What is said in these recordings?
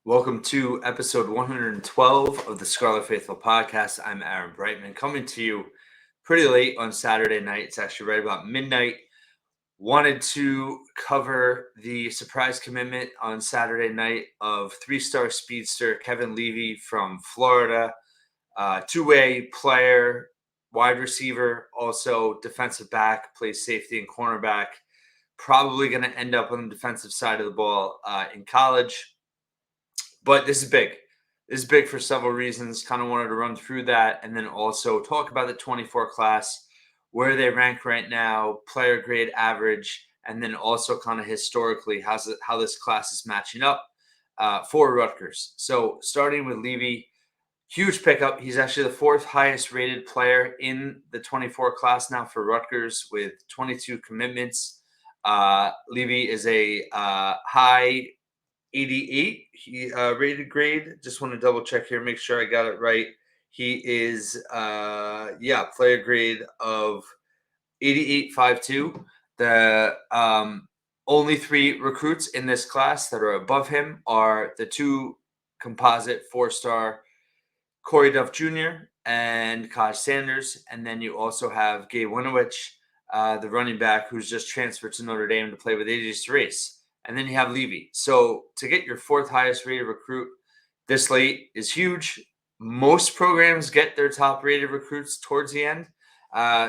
Welcome to episode 112 of the Scarlet Faithful podcast. I'm Aaron Breitman, coming to you pretty late on Saturday night. It's actually right about midnight. Wanted to cover the surprise commitment on Saturday night of three-star speedster Kevin Levy from Florida, two-way player, wide receiver, also defensive back, plays safety and cornerback. Probably going to end up on the defensive side of the ball in college. But this is big. This is big for several reasons. Kind of wanted to run through that and then also talk about the 24 class, where they rank right now, player grade average, and then also kind of historically how this class is matching up for Rutgers. So starting with Levy, huge pickup. He's actually the fourth highest rated player in the 24 class now for Rutgers with 22 commitments. Levy is a high 88 rated grade. Just want to double check here, make sure I got it right. He is player grade of 88.52. The only three recruits in this class that are above him are the two composite 4-star Corey Duff Jr. and Kaj Sanders, and then you also have Gabe Winovich, the running back who's just transferred to Notre Dame to play with AJ Race. And then you have Levy. So to get your fourth highest rated recruit this late is huge. Most programs get their top rated recruits towards the end.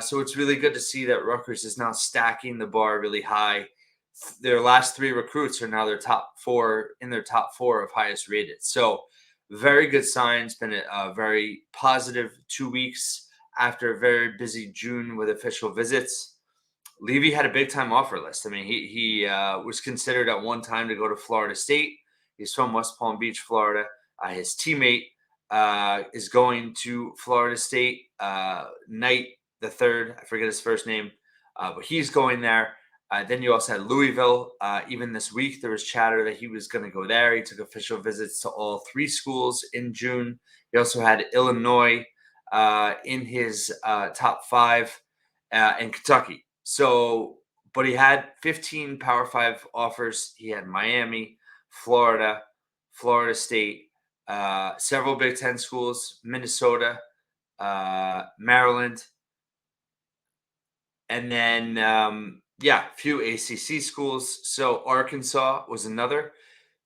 So it's really good to see that Rutgers is now stacking the bar really high. Their last three recruits are now their top four of highest rated. So very good sign. It's been a very positive 2 weeks after a very busy June with official visits. Levy had a big time offer list. I mean, he was considered at one time to go to Florida State. He's from West Palm Beach, Florida. His teammate is going to Florida State. Knight the third, I forget his first name, but he's going there. Then you also had Louisville. Even this week, there was chatter that he was going to go there. He took official visits to all three schools in June. He also had Illinois in his top five and Kentucky. So, but he had 15 Power 5 offers. He had Miami, Florida, Florida State, several Big Ten schools, Minnesota, Maryland, and then, a few ACC schools. So Arkansas was another.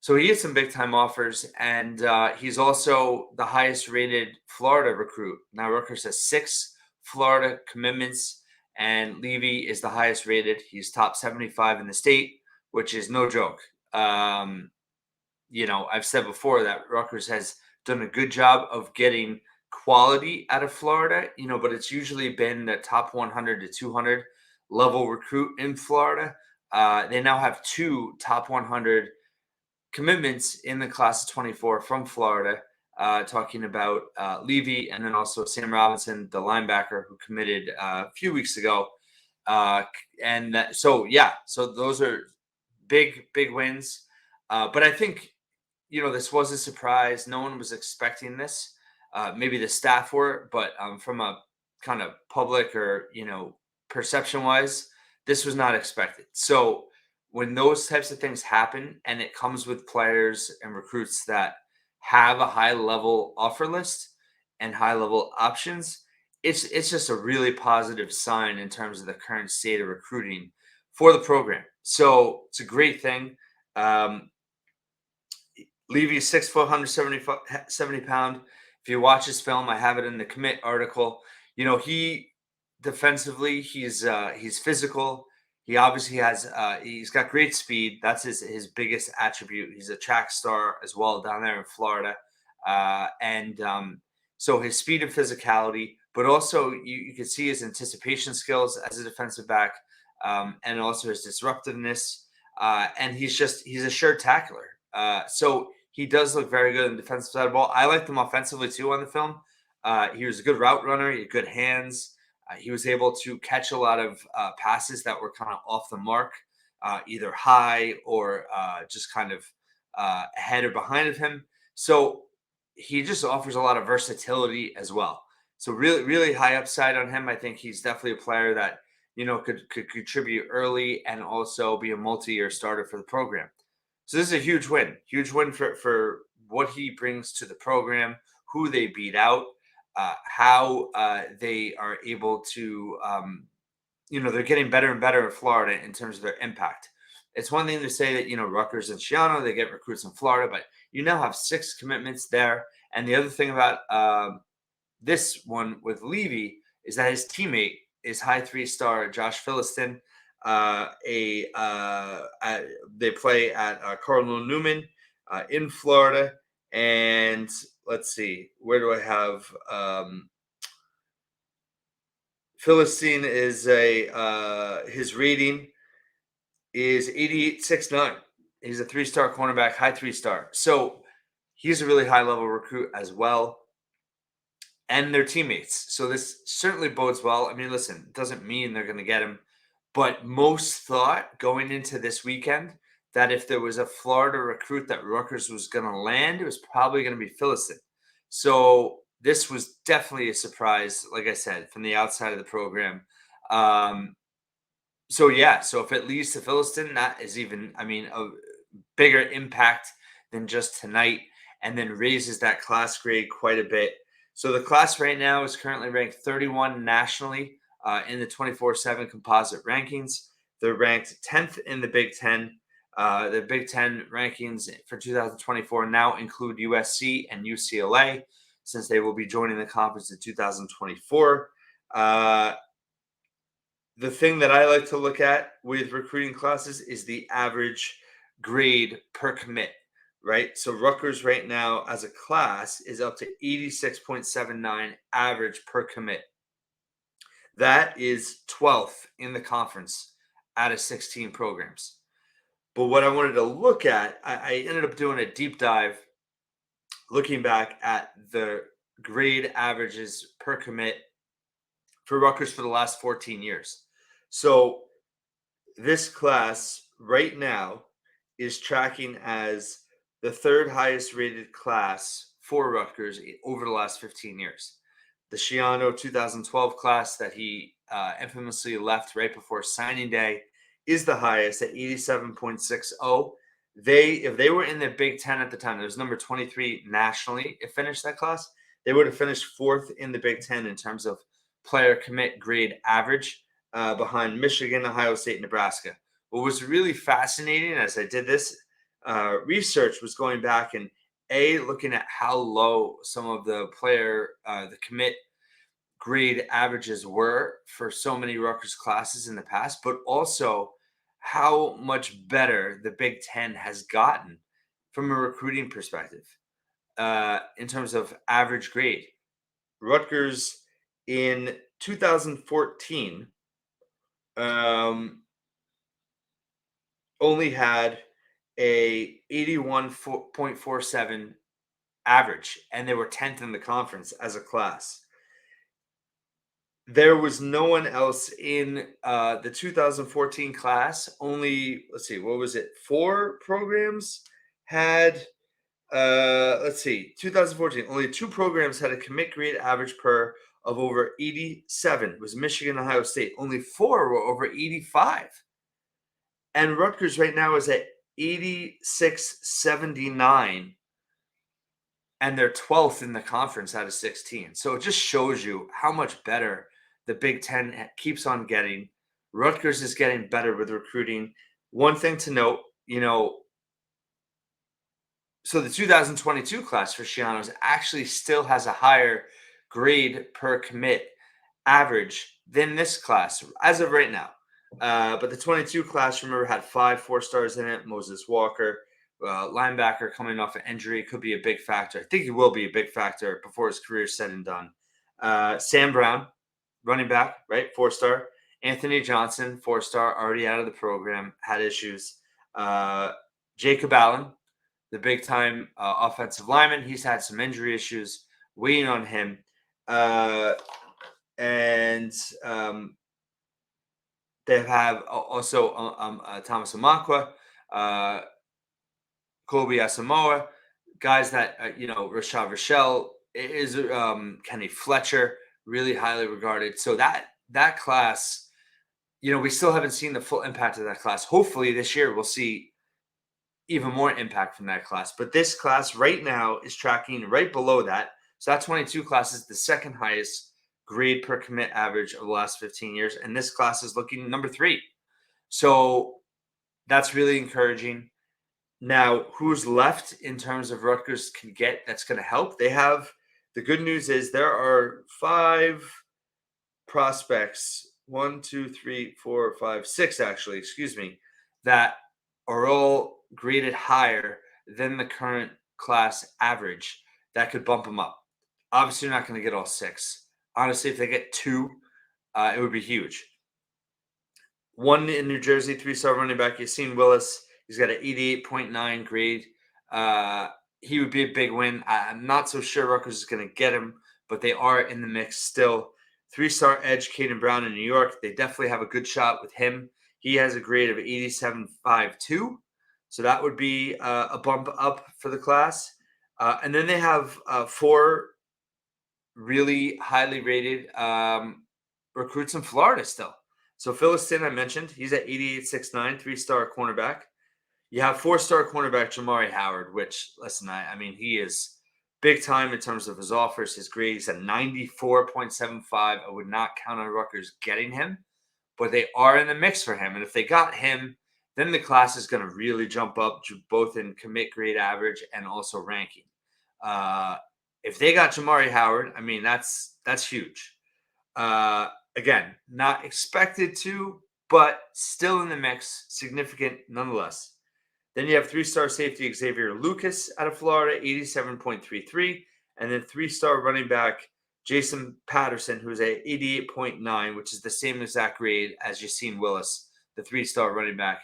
So he had some big time offers, and he's also the highest rated Florida recruit. Now Rutgers has 6 Florida commitments, and Levy is the highest rated. He's top 75 in the state, which is no joke. I've said before that Rutgers has done a good job of getting quality out of Florida, but it's usually been the top 100 to 200 level recruit in Florida. They now have 2 top 100 commitments in the class of 24 from Florida, talking about Levy and then also Sam Robinson, the linebacker who committed a few weeks ago. So those are big wins. But I think, this was a surprise. No one was expecting this. Maybe the staff were, but from a kind of public or, perception wise, this was not expected. So when those types of things happen and it comes with players and recruits that have a high level offer list and high level options, it's just a really positive sign in terms of the current state of recruiting for the program. So it's a great thing. Levy is 6 foot, 170 pound. If you watch his film, I have it in the commit article. He defensively, he's physical. He obviously he's got great speed. That's his biggest attribute. He's a track star as well down there in Florida. So his speed and physicality, but also you can see his anticipation skills as a defensive back, and also his disruptiveness. And he's a sure tackler. So he does look very good in the defensive side of the ball. I liked him offensively too on the film. He was a good route runner. He had good hands. He was able to catch a lot of passes that were kind of off the mark, either high or just kind of ahead or behind of him. So he just offers a lot of versatility as well. So really, really high upside on him. I think he's definitely a player that, could contribute early and also be a multi-year starter for the program. So this is a huge win for what he brings to the program, who they beat out, how they are able to, they're getting better and better in Florida in terms of their impact. It's one thing to say that, Rutgers and Schiano, they get recruits in Florida, but you now have 6 commitments there. And the other thing about this one with Levy is that his teammate is high 3-star Josh Philliston. They play at Cardinal Newman in Florida. And let's see, where do I have? Philistine is his rating is 88.69. He's a 3-star cornerback, high 3-star. So he's a really high level recruit as well. And their teammates. So this certainly bodes well. I mean, listen, it doesn't mean they're going to get him, but most thought going into this weekend that if there was a Florida recruit that Rutgers was going to land, it was probably going to be Philliston. So this was definitely a surprise, like I said, from the outside of the program. So if it leads to Philliston, that is even, a bigger impact than just tonight, and then raises that class grade quite a bit. So the class right now is currently ranked 31 nationally in the 24/7 composite rankings. They're ranked 10th in the Big Ten. The Big Ten rankings for 2024 now include USC and UCLA, since they will be joining the conference in 2024. The thing that I like to look at with recruiting classes is the average grade per commit, right? So Rutgers right now as a class is up to 86.79 average per commit. That is 12th in the conference out of 16 programs. But what I wanted to look at, I ended up doing a deep dive looking back at the grade averages per commit for Rutgers for the last 14 years. So this class right now is tracking as the 3rd highest rated class for Rutgers over the last 15 years. The Schiano 2012 class that he infamously left right before signing day is the highest at 87.60. If they were in the Big Ten at the time, it was number 23 nationally. It finished that class. They would have finished 4th in the Big Ten in terms of player commit grade average, behind Michigan, Ohio State, Nebraska. What was really fascinating as I did this research was going back and looking at how low some of the the commit grade averages were for so many Rutgers classes in the past, but also how much better the Big Ten has gotten from a recruiting perspective in terms of average grade. Rutgers in 2014 only had a 81.47 average, and they were 10th in the conference as a class. There was no one else in the 2014 class. Only, let's see, what was it? 4 programs had, 2014, only 2 programs had a commit grade average per of over 87. It was Michigan, Ohio State. Only 4 were over 85. And Rutgers right now is at 86.79, and they're 12th in the conference out of 16. So it just shows you how much better the Big Ten keeps on getting. Rutgers is getting better with recruiting. One thing to note, so the 2022 class for Schiano's actually still has a higher grade per commit average than this class as of right now. But the 22 class, remember, had 5 4-stars in it. Moses Walker, linebacker coming off an injury, could be a big factor. I think he will be a big factor before his career is said and done. Sam Brown, running back, right, 4-star. Anthony Johnson, 4-star, already out of the program, had issues. Jacob Allen, the big-time offensive lineman, he's had some injury issues, waiting on him. They have also Thomas Amankwa, Kobe Asamoah, guys that, Rashad Rochelle is Kenny Fletcher, really highly regarded. So that class, we still haven't seen the full impact of that class. Hopefully this year we'll see even more impact from that class. But this class right now is tracking right below that. So that 22 class is the second highest grade per commit average of the last 15 years. And this class is looking number 3. So that's really encouraging. Now, who's left in terms of Rutgers can get that's going to help? They have the good news is there are 5 prospects, 1, 2, 3, 4, 5, 6 actually, excuse me, that are all graded higher than the current class average that could bump them up. Obviously, you're not going to get all 6. Honestly, if they get 2, it would be huge. One in New Jersey, 3-star running back, Yassine Willis. He's got an 88.9 grade. He would be a big win. I'm not so sure Rutgers is going to get him, but they are in the mix still. 3-star edge, Caden Brown in New York. They definitely have a good shot with him. He has a grade of 87.52. So that would be a bump up for the class. And then they have 4 really highly rated recruits in Florida still. So Philistine, I mentioned, he's at 88.69, 3-star cornerback. You have 4-star cornerback Jamari Howard, which, listen, I mean, he is big time in terms of his offers. His grade is at 94.75. I would not count on Rutgers getting him, but they are in the mix for him. And if they got him, then the class is going to really jump up both in commit grade average and also ranking. If they got Jamari Howard, I mean, that's huge. Again, not expected to, but still in the mix, significant nonetheless. Then you have 3-star safety Xavier Lucas out of Florida, 87.33, and then 3-star running back Jason Patterson, who's at 88.9, which is the same exact grade as Yassine Willis, the 3-star running back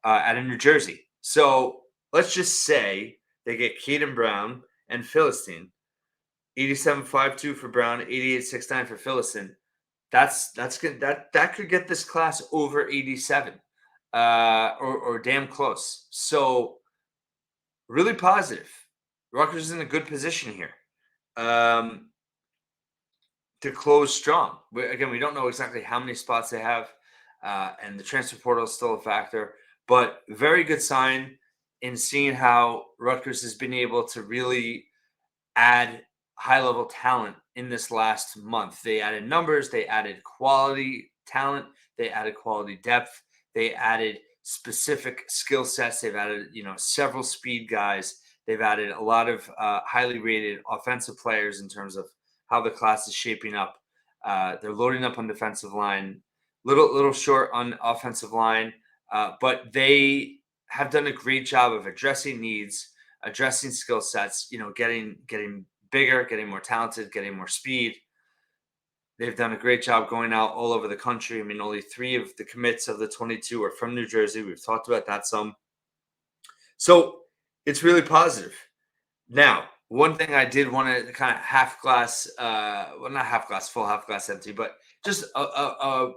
out of New Jersey. So let's just say they get Caden Brown and Philistine, 87.52 for Brown, 88.69 for Philistine. That's good. That could get this class over 87, or damn close. So really positive. Rutgers is in a good position here to close strong. Again, we don't know exactly how many spots they have, and the transfer portal is still a factor. But very good sign in seeing how Rutgers has been able to really add high-level talent in this last month. They added numbers, they added quality talent, they added quality depth, they added specific skill sets. They've added, several speed guys. They've added a lot of highly rated offensive players in terms of how the class is shaping up. They're loading up on defensive line, little short on offensive line, but they have done a great job of addressing needs, addressing skill sets, getting bigger, getting more talented, getting more speed. They've done a great job going out all over the country. I mean, only 3 of the commits of the 22 are from New Jersey. We've talked about that some. So it's really positive. Now, one thing I did want to kind of half glass, not half glass full, half glass empty, but just a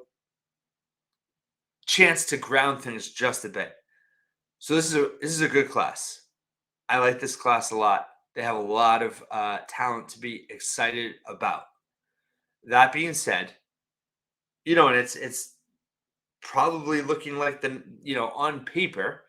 chance to ground things just a bit. So this is a good class. I like this class a lot. They have a lot of talent to be excited about. That being said, and it's probably looking like on paper,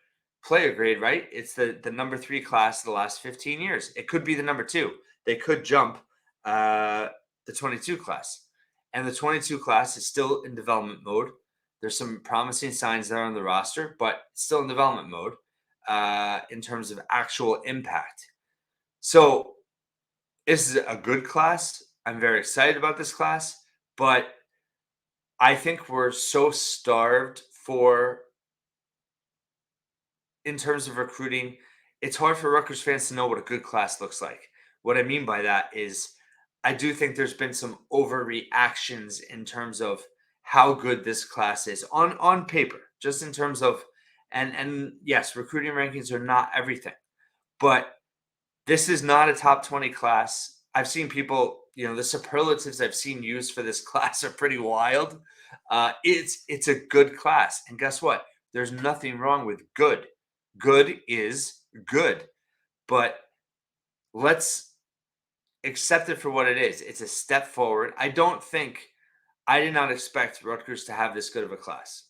player grade, right? It's the number 3 class of the last 15 years. It could be the number 2. They could jump the 22 class. And the 22 class is still in development mode. There's some promising signs there on the roster, but still in development mode in terms of actual impact. So this is a good class. I'm very excited about this class, but I think we're so starved in terms of recruiting. It's hard for Rutgers fans to know what a good class looks like. What I mean by that is I do think there's been some overreactions in terms of how good this class is on paper, just in terms of, and yes, recruiting rankings are not everything, but this is not a top 20 class. I've seen people, the superlatives I've seen used for this class are pretty wild. It's a good class. And guess what? There's nothing wrong with good. Good is good. But let's accept it for what it is. It's a step forward. I did not expect Rutgers to have this good of a class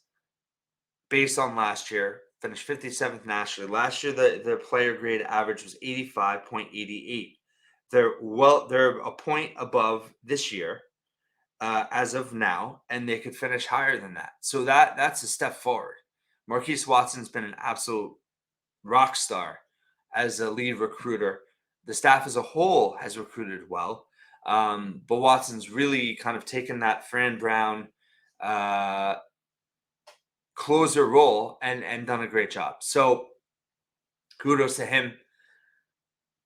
based on last year, finished 57th nationally. Last year, their player grade average was 85.88. They're a point above this year as of now, and they could finish higher than that. So that's a step forward. Marquise Watson's been an absolute rock star as a lead recruiter. The staff as a whole has recruited well, but Watson's really kind of taken that Fran Brown uh, closer role and done a great job. So kudos to him.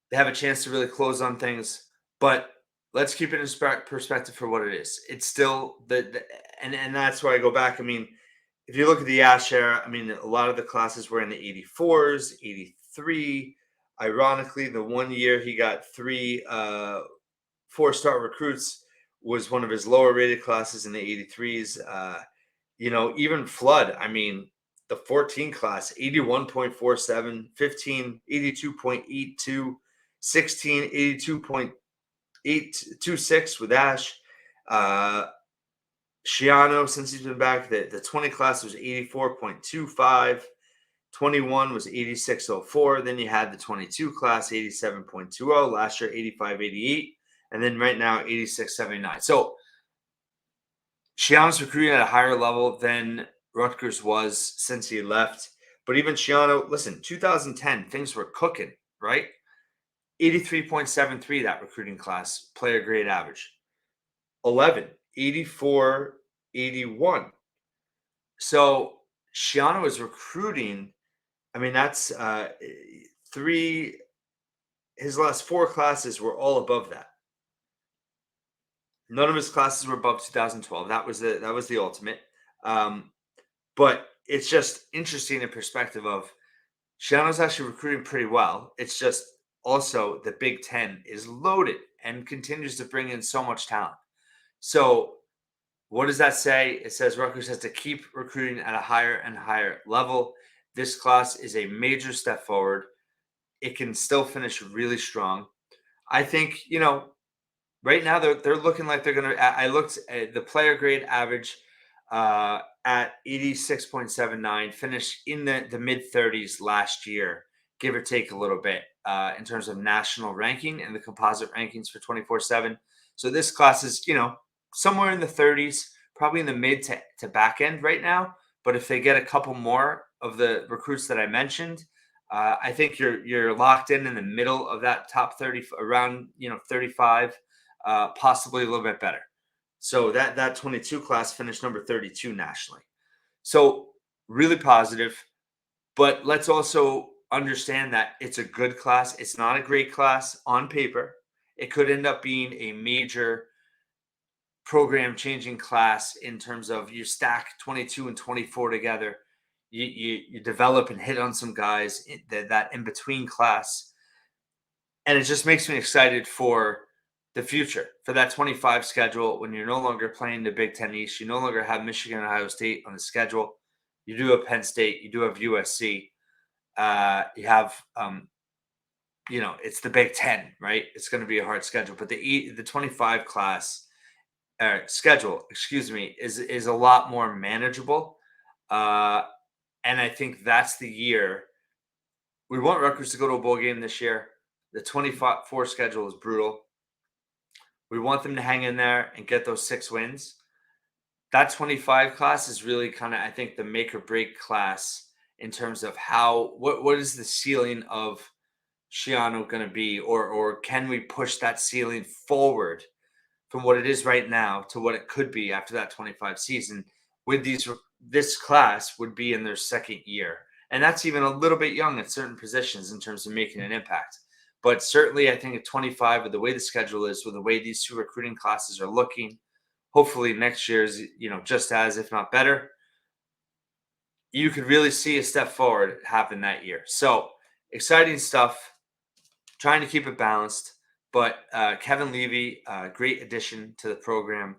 They have a chance to really close on things, but let's keep it in perspective for what it is. It's still and that's where I go back. I mean, if you look at the Ash era, I mean, a lot of the classes were in the 84s, 83. Ironically, the one year he got three four-star recruits was one of his lower rated classes in the 83s. Even Flood, I mean, the 14 class, 81.47, 15, 82.82, 16, 82.826 with Ash. Shiano, since he's been back, the 20 class was 84.25. 21 was 86.04. Then you had the 22 class, 87.20. Last year, 85.88. And then right now, 86.79. So Shiano's recruiting at a higher level than Rutgers was since he left. But even Shiano, listen, 2010, things were cooking, right? 83.73, that recruiting class, player grade average. 11, 84.81. So Shiano is recruiting. I mean, that's his last four classes were all above that. None of his classes were above 2012. That was the ultimate. But it's just interesting in perspective of Shiano's actually recruiting pretty well. It's just also the Big Ten is loaded and continues to bring in so much talent. So what does that say? It says Rutgers has to keep recruiting at a higher and higher level. This class is a major step forward. It can still finish really strong. I think, right now they're looking like they're going to. I looked at the player grade average at 86.79, finished in the mid 30s last year, give or take a little bit in terms of national ranking and the composite rankings for 24/7. So this class is, somewhere in the 30s, probably in the mid to back end right now. But if they get a couple more of the recruits that I mentioned, I think you're locked in the middle of that top 30, around 35, possibly a little bit better. So that 22 class finished number 32 nationally. So really positive, but let's also understand that it's a good class. It's not a great class on paper. It could end up being a major program changing class in terms of you stack 22 and 24 together. You develop and hit on some guys that in between class. And it just makes me excited for the future, for that 25 schedule, when you're no longer playing the Big Ten East. You no longer have Michigan and Ohio State on the schedule. You do have Penn State. You do have USC. You have, it's the Big Ten, right? It's going to be a hard schedule. But the 25 class schedule, is a lot more manageable. And I think that's the year. We want Rutgers to go to a bowl game this year. The 24 schedule is brutal. We want them to hang in there and get those 6 wins. That 25 class is really kind of, I think, the make or break class in terms of what is the ceiling of Shiano going to be, or can we push that ceiling forward from what it is right now to what it could be after that 25 season. With this class would be in their second year, and that's even a little bit young at certain positions in terms of making an impact. But certainly, I think at 25, with the way the schedule is, with the way these two recruiting classes are looking, hopefully next year is, just as, if not better. You could really see a step forward happen that year. So exciting stuff. Trying to keep it balanced. But Kevin Levy, great addition to the program.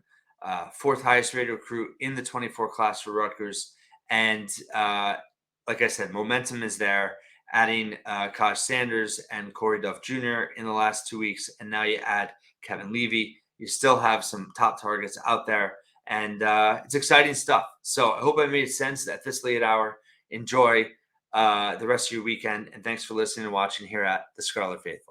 Fourth highest rated recruit in the 24 class for Rutgers. And like I said, momentum is there. Adding Kaj Sanders and Corey Duff Jr. in the last 2 weeks. And now you add Kevin Levy. You still have some top targets out there. And it's exciting stuff. So I hope I made sense at this late hour. Enjoy. the rest of your weekend. And thanks for listening and watching here at the Scarlet Faithful.